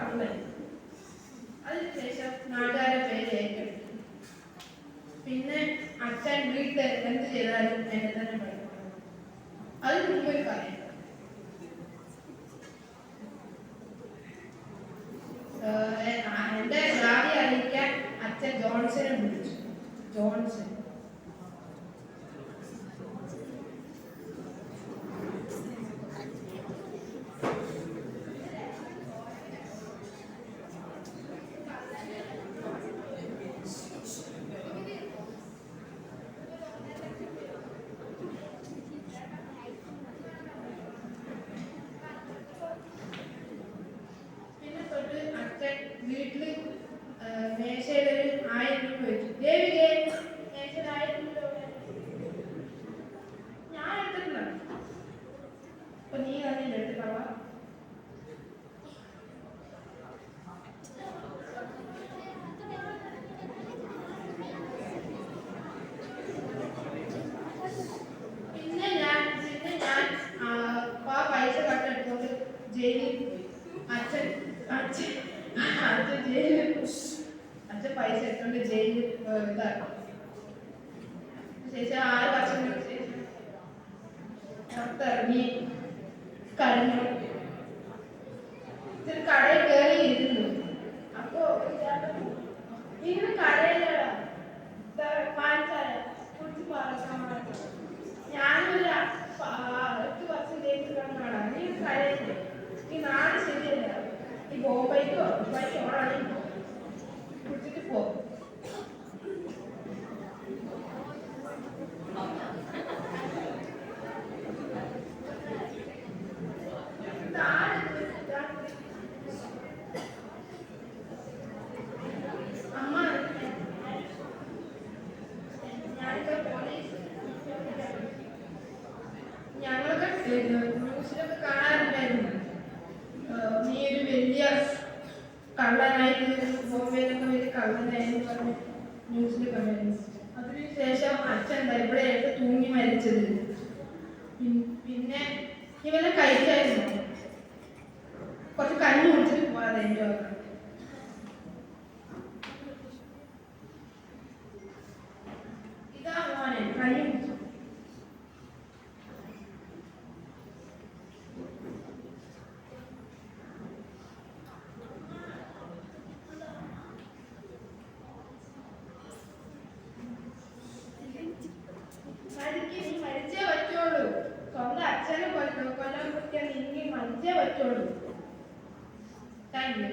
കള്ളൻ. അതിനുശേഷം നാട്ടുകാരെ പേര് ഏറ്റെടുത്തു. പിന്നെ അച്ഛൻ വീട്ടിൽ എന്ത് ചെയ്താലും എന്നെ തന്നെ പഠിക്കണം. അതിന് മുമ്പ് ഒരു കാര്യം, എന്റെ ജാതി അറിയിക്കാൻ അച്ഛൻ ജോൺസനെ വിളിച്ചു. ജോൺസൺ വീട്ടില് മേശയിൽ ഒരു 1000 രൂപ വെച്ചു. ദേവികേ, മേശയിൽ 1000 രൂപ ഞാൻ എടുത്തിട്ടില്ല. അപ്പൊ നീ തന്നെ എടുത്തിട്ടുള്ള പിന്നെ ഞാൻ പൈസ കട്ടെടുത്തോണ്ട് ജയിലിൽ പോയി. അച്ഛൻ ജയിലിൽ അച്ഛൻ പൈസ എടുത്തോണ്ട് ജയിലിൽ ഇതാക്കി. ശേഷം 6 വർഷങ്ങൾക്ക് ശേഷം പുറത്തിറങ്ങി കരഞ്ഞു. ഇച്ചിരി കടയിൽ കയറി ഇരുന്നു. അപ്പോ ഇങ്ങനെ കടയിലടാ പാൻസായ കുറിച്ച് പറയാൻ ഞാനൊരു 8 വർഷം ജയിലിൽ കിടന്നാടാ. നീ കരയില്ലേ? ഈ നാട് ശരിയല്ല. ഈ ബോംബൈക്കോ ദുബായിക്കോ ഓടാണെങ്കിൽ കുടിച്ചിട്ട് പോ. അമ്മ ഞാനിപ്പോ പോലീസ് ഞങ്ങളൊക്കെ ന്യൂസിലൊക്കെ കാണാറുണ്ടായിരുന്നു. നീ ഒരു വലിയ കള്ളനായിരുന്നു, ബോംബെയിലൊക്കെ വലിയ കള്ളനായിരുന്നു പറഞ്ഞ് ന്യൂസിൽ കണ്ടായിരുന്നു. അതിനുശേഷം അച്ഛൻ ഇവിടെയായിട്ട് തൂങ്ങി മരിച്ചത്. പിന്നെ ഇവനെ കഴിച്ചായിരുന്നു. കുറച്ച് കഞ്ഞി കുടിച്ചിട്ട് പോകാതെ എൻ്റെ വക. ഇതാ മോനെ കഞ്ഞി കുടിച്ചു. മരിച്ചേ പറ്റുള്ളൂ. സ്വന്തം അച്ഛനെ കൊല്ലാൻ പറ്റിയാൽ നീ മരിച്ചേ പറ്റുള്ളൂ. Thank you.